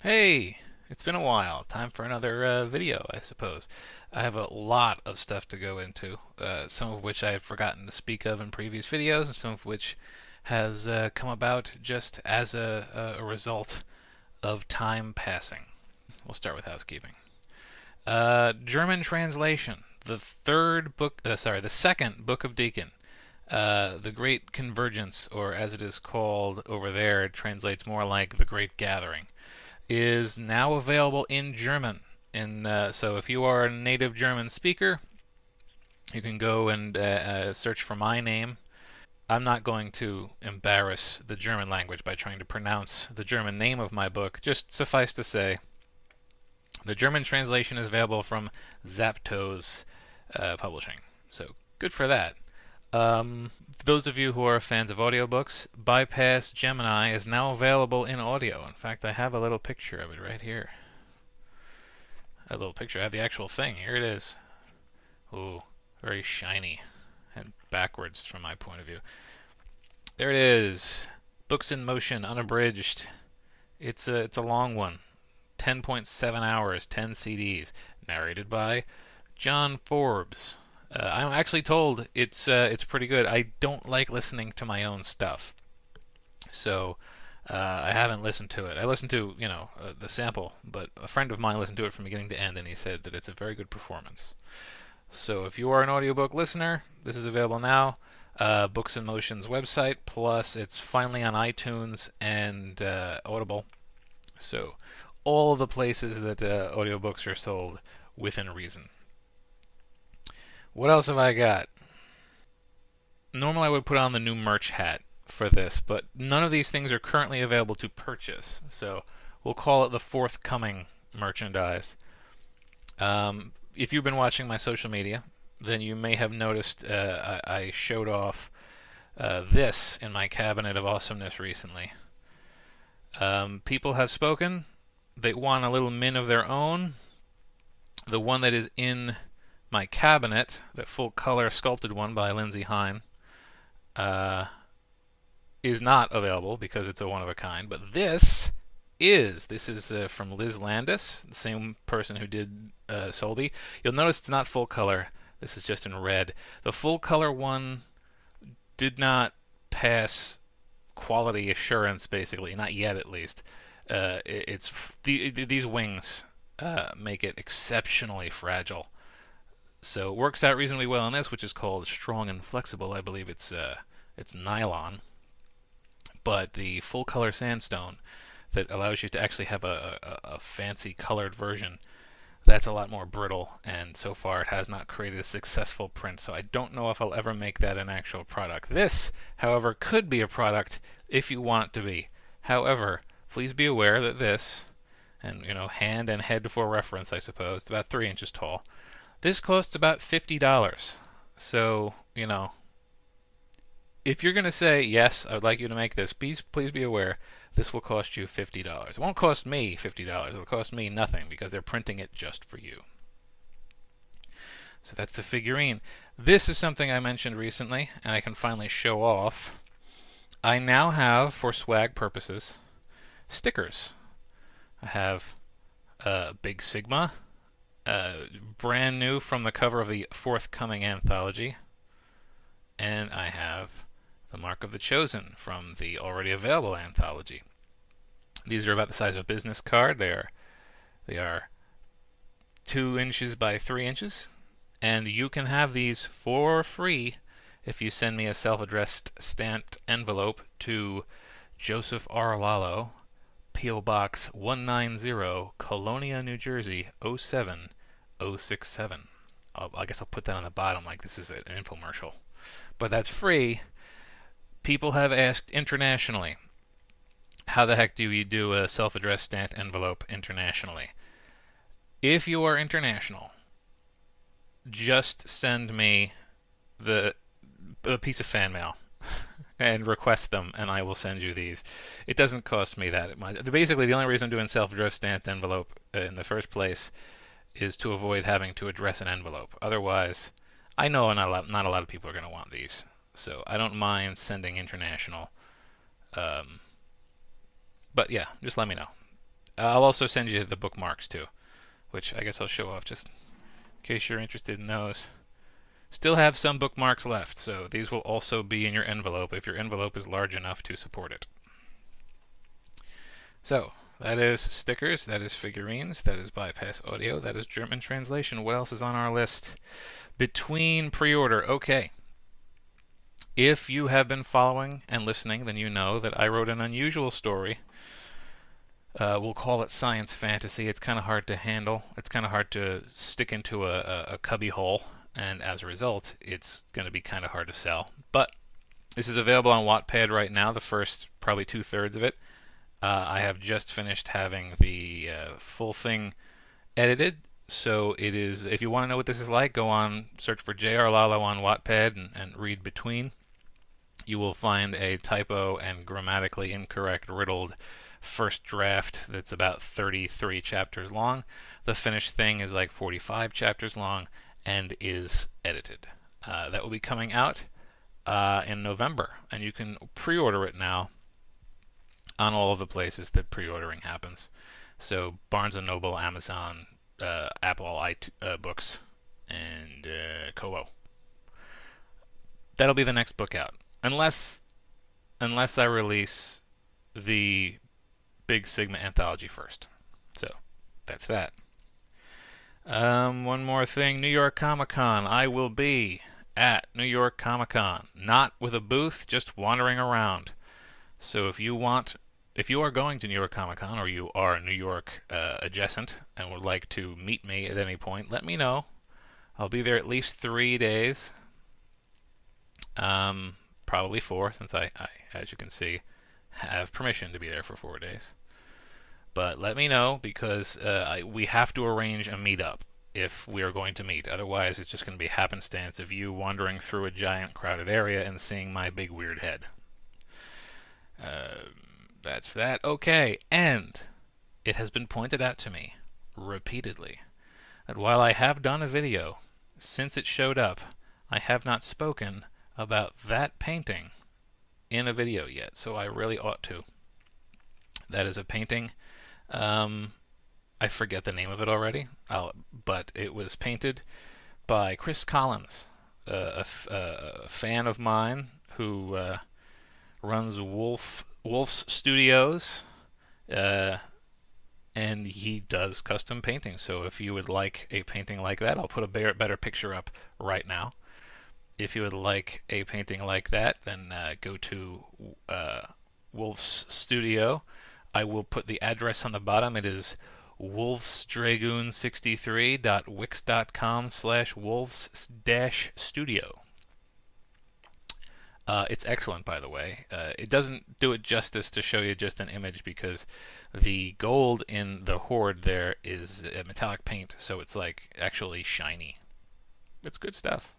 Hey, it's been a while. Time for another video, I suppose. I have a lot of stuff to go into, some of which I have forgotten to speak of in previous videos, and some of which has come about just as a result of time passing. We'll start with housekeeping. German translation. The second book of Deacon. The Great Convergence, or as it is called over there, it translates more like the Great Gathering, is now available in German. So if you are a native German speaker, you can go and search for my name. I'm not going to embarrass the German language by trying to pronounce the German name of my book. Just suffice to say, the German translation is available from Zaptos Publishing. So good for that. Those of you who are fans of audiobooks, Bypass Gemini is now available in audio. In fact, I have a little picture of it right here. A little picture. I have the actual thing. Here it is. Ooh, very shiny and backwards from my point of view. There it is. Books in Motion, unabridged. It's a long one. 10.7 hours, 10 CDs. Narrated by John Forbes. I'm actually told it's pretty good. I don't like listening to my own stuff, so I haven't listened to it. I listened to the sample, but a friend of mine listened to it from beginning to end, and he said that it's a very good performance. So if you are an audiobook listener, this is available now. Books in Motion's website, plus it's finally on iTunes and Audible. So all the places that audiobooks are sold within reason. What else have I got? Normally I would put on the new merch hat for this, but none of these things are currently available to purchase. So we'll call it the forthcoming merchandise. If you've been watching my social media, then you may have noticed I showed off this in my cabinet of awesomeness recently. People have spoken. They want a little min of their own. The one that is in my cabinet, the full color sculpted one by Lindsay Hine, is not available because it's a one of a kind. But this is from Liz Landis, the same person who did Solby. You'll notice it's not full color. This is just in red. The full color one did not pass quality assurance, basically, not yet at least. These wings make it exceptionally fragile. So it works out reasonably well on this, which is called strong and flexible. I believe it's nylon. But the full color sandstone that allows you to actually have a fancy colored version, that's a lot more brittle, and so far it has not created a successful print, so I don't know if I'll ever make that an actual product. This, however, could be a product if you want it to be. However, please be aware that this, and hand and head for reference, I suppose, it's about 3 inches tall. This costs about $50. So, if you're going to say, yes, I would like you to make this, please be aware this will cost you $50. It won't cost me $50. It'll cost me nothing because they're printing it just for you. So that's the figurine. This is something I mentioned recently, and I can finally show off. I now have, for swag purposes, stickers. I have Big Sigma, brand new from the cover of the forthcoming anthology, and I have the Mark of the Chosen from the already available anthology. These are about the size of a business card. They are 2 inches by 3 inches, and you can have these for free if you send me a self-addressed stamped envelope to Joseph R. Lalo, P.O. Box 190, Colonia, New Jersey 07067. I guess I'll put that on the bottom like this is an infomercial. But that's free. People have asked internationally, how the heck do you do a self-addressed stamped envelope internationally? If you are international, just send me a piece of fan mail and request them, and I will send you these. It doesn't cost me that much. Basically, the only reason I'm doing self-addressed stamped envelope in the first place is to avoid having to address an envelope. Otherwise, I know not a lot of people are going to want these, so I don't mind sending international. But yeah, just let me know. I'll also send you the bookmarks too, which I guess I'll show off just in case you're interested in those. Still have some bookmarks left, so these will also be in your envelope if your envelope is large enough to support it. So, that is stickers, that is figurines, that is bypass audio, that is German translation. What else is on our list? Between pre-order. Okay. If you have been following and listening, then you know that I wrote an unusual story. We'll call it science fantasy. It's kind of hard to handle. It's kind of hard to stick into a cubby hole, and as a result, it's going to be kind of hard to sell. But this is available on Wattpad right now, the first probably 2/3 of it. I have just finished having the full thing edited, so it is. If you want to know what this is like, go on, search for J.R. Lalo on Wattpad and read between. You will find a typo and grammatically incorrect, riddled first draft that's about 33 chapters long. The finished thing is like 45 chapters long and is edited. That will be coming out in November, and you can pre-order it now on all of the places that pre-ordering happens. So Barnes & Noble, Amazon, Apple Books, and Kobo. That'll be the next book out. Unless I release the Big Sigma anthology first. So that's that. One more thing, New York Comic Con. I will be at New York Comic Con, not with a booth, just wandering around. So if you are going to New York Comic Con, or you are New York adjacent and would like to meet me at any point, let me know. I'll be there at least 3 days. Probably 4, since I, as you can see, have permission to be there for 4 days. But let me know, because we have to arrange a meetup if we are going to meet. Otherwise, it's just going to be happenstance of you wandering through a giant crowded area and seeing my big weird head. That's that. Okay, and it has been pointed out to me repeatedly that while I have done a video, since it showed up, I have not spoken about that painting in a video yet, so I really ought to. That is a painting. I forget the name of it already, but it was painted by Chris Collins, a fan of mine who runs Wolf's Studios, and he does custom paintings. So if you would like a painting like that, I'll put a better picture up right now. If you would like a painting like that, then go to Wolf's Studio. I will put the address on the bottom. It is wolfsdragoon63.wix.com/wolfs-studio. It's excellent, by the way. It doesn't do it justice to show you just an image, because the gold in the hoard there is a metallic paint, so it's like actually shiny. It's good stuff.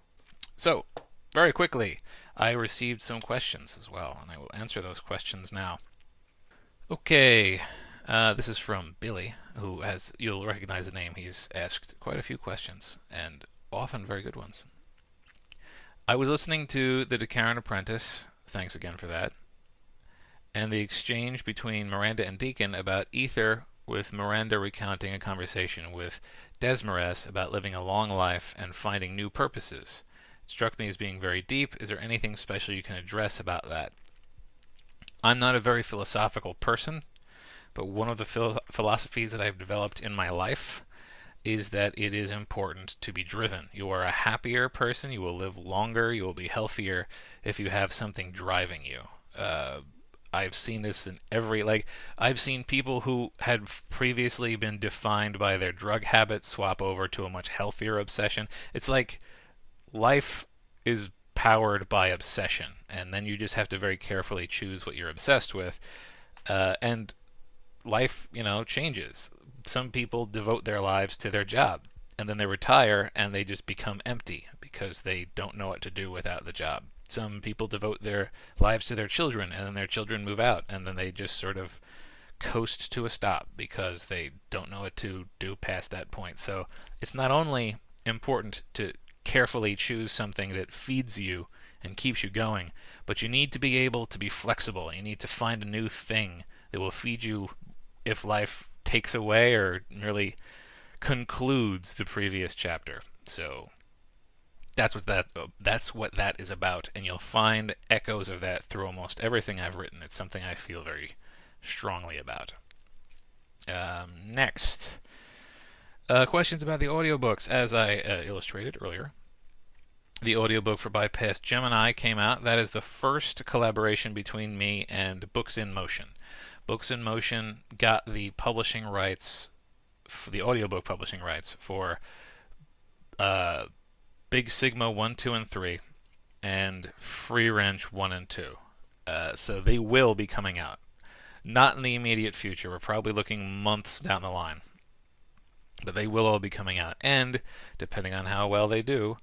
So, very quickly, I received some questions as well, and I will answer those questions now. Okay, this is from Billy, who has, you'll recognize the name, he's asked quite a few questions, and often very good ones. I was listening to the DeCarron Apprentice, thanks again for that, and the exchange between Miranda and Deacon about ether, with Miranda recounting a conversation with Desmarais about living a long life and finding new purposes. It struck me as being very deep. Is there anything special you can address about that? I'm not a very philosophical person, but one of the philosophies that I've developed in my life is that it is important to be driven. You are a happier person, you will live longer, you will be healthier if you have something driving you. I've seen this in I've seen people who had previously been defined by their drug habit swap over to a much healthier obsession. It's like life is powered by obsession, and then you just have to very carefully choose what you're obsessed with, and life, changes. Some people devote their lives to their job, and then they retire and they just become empty because they don't know what to do without the job. Some people devote their lives to their children, and then their children move out, and then they just sort of coast to a stop because they don't know what to do past that point. So it's not only important to carefully choose something that feeds you and keeps you going, but you need to be able to be flexible. You need to find a new thing that will feed you if life takes away or merely concludes the previous chapter. So that's what that is about, and you'll find echoes of that through almost everything I've written. It's something I feel very strongly about. Next, questions about the audiobooks. As I illustrated earlier, the audiobook for Bypass Gemini came out. That is the first collaboration between me and Books in Motion. Books in Motion got the publishing rights, for the audiobook publishing rights for Big Sigma 1, 2, and 3, and Free Wrench 1 and 2. So they will be coming out. Not in the immediate future. We're probably looking months down the line. But they will all be coming out. And, depending on how well they do,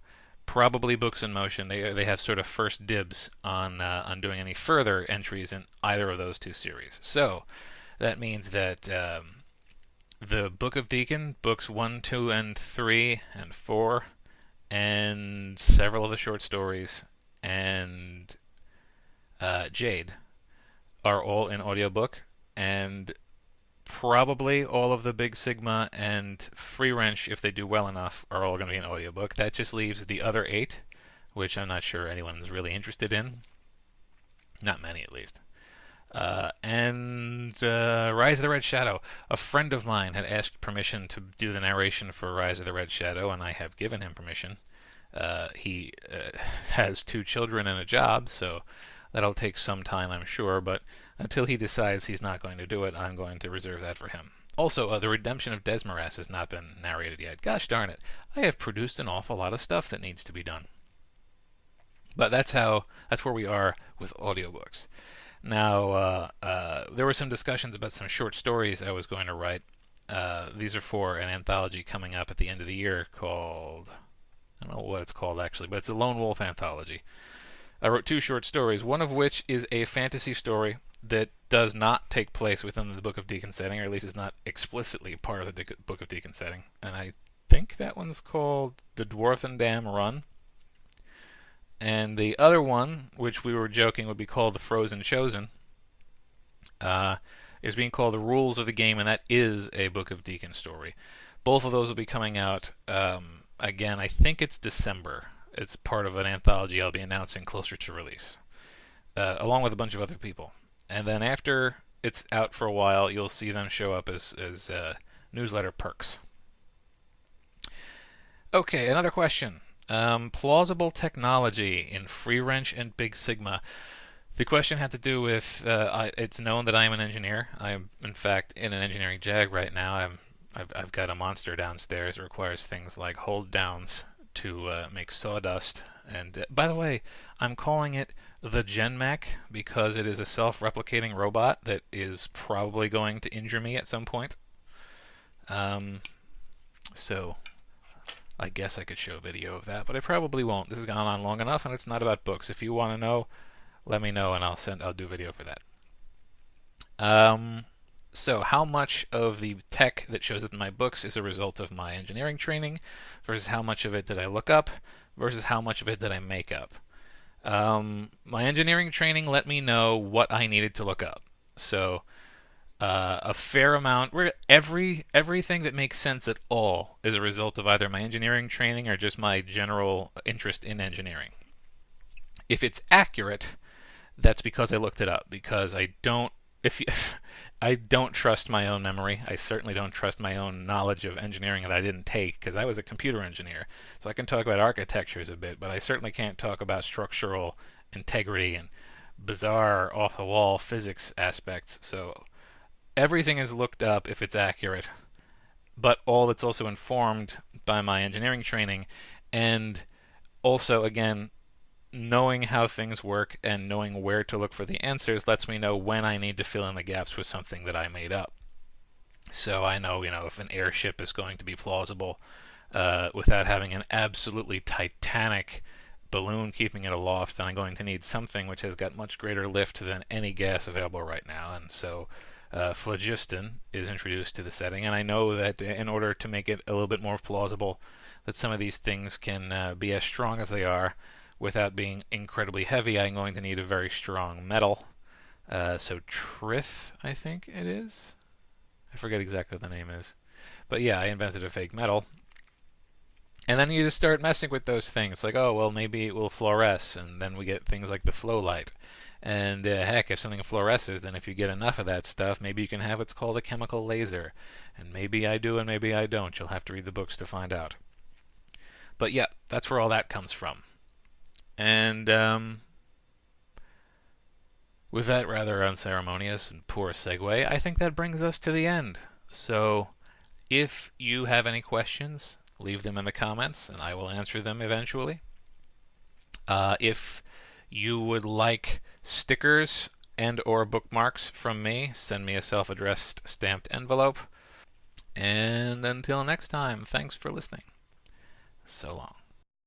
probably Books in Motion, they have sort of first dibs on doing any further entries in either of those two series. So, that means that the Book of Deacon, books 1, 2, and 3, and 4, and several of the short stories, and Jade are all in audiobook, and probably all of the Big Sigma and Free Wrench, if they do well enough, are all going to be in audiobook. That just leaves the other 8, which I'm not sure anyone's really interested in. Not many, at least. And Rise of the Red Shadow. A friend of mine had asked permission to do the narration for Rise of the Red Shadow, and I have given him permission. He has 2 children and a job, so that'll take some time, I'm sure, but until he decides he's not going to do it, I'm going to reserve that for him. Also, the Redemption of Desmarais has not been narrated yet. Gosh darn it. I have produced an awful lot of stuff that needs to be done. But that's where we are with audiobooks. Now, there were some discussions about some short stories I was going to write. These are for an anthology coming up at the end of the year called, I don't know what it's called actually, but it's a Lone Wolf anthology. I wrote 2 short stories, one of which is a fantasy story that does not take place within the Book of Deacon setting, or at least is not explicitly part of the Book of Deacon setting. And I think that one's called The Dwarfen Dam Run. And the other one, which we were joking would be called The Frozen Chosen, is being called The Rules of the Game, and that is a Book of Deacon story. Both of those will be coming out, again, I think it's December. It's part of an anthology I'll be announcing closer to release, along with a bunch of other people. And then after it's out for a while, you'll see them show up as newsletter perks. Okay, another question. Plausible Technology in Free Wrench and Big Sigma. The question had to do with, it's known that I am an engineer. I am, in fact, in an engineering jag right now. I've got a monster downstairs that requires things like hold downs to make sawdust. And by the way, I'm calling it the GenMech because it is a self-replicating robot that is probably going to injure me at some point. So I guess I could show a video of that, but I probably won't. This has gone on long enough, and it's not about books. If you want to know, let me know, and I'll do a video for that. So how much of the tech that shows up in my books is a result of my engineering training versus how much of it did I look up versus how much of it did I make up? My engineering training let me know what I needed to look up. So a fair amount, everything that makes sense at all is a result of either my engineering training or just my general interest in engineering. If it's accurate, that's because I looked it up, because I don't trust my own memory. I certainly don't trust my own knowledge of engineering that I didn't take, because I was a computer engineer. So I can talk about architectures a bit, but I certainly can't talk about structural integrity and bizarre off-the-wall physics aspects. So everything is looked up if it's accurate, but all that's also informed by my engineering training, and also, again, knowing how things work and knowing where to look for the answers lets me know when I need to fill in the gaps with something that I made up. So I know, if an airship is going to be plausible without having an absolutely titanic balloon keeping it aloft, then I'm going to need something which has got much greater lift than any gas available right now. And so phlogiston is introduced to the setting, and I know that in order to make it a little bit more plausible that some of these things can be as strong as they are without being incredibly heavy, I'm going to need a very strong metal. So trith, I think it is. I forget exactly what the name is. But yeah, I invented a fake metal. And then you just start messing with those things, like, oh, well, maybe it will fluoresce, and then we get things like the flow light. And heck, if something fluoresces, then if you get enough of that stuff, maybe you can have what's called a chemical laser. And maybe I do, and maybe I don't. You'll have to read the books to find out. But yeah, that's where all that comes from. And with that rather unceremonious and poor segue, I think that brings us to the end. So if you have any questions, leave them in the comments, and I will answer them eventually. If you would like stickers and or bookmarks from me, send me a self-addressed stamped envelope. And until next time, thanks for listening. So long.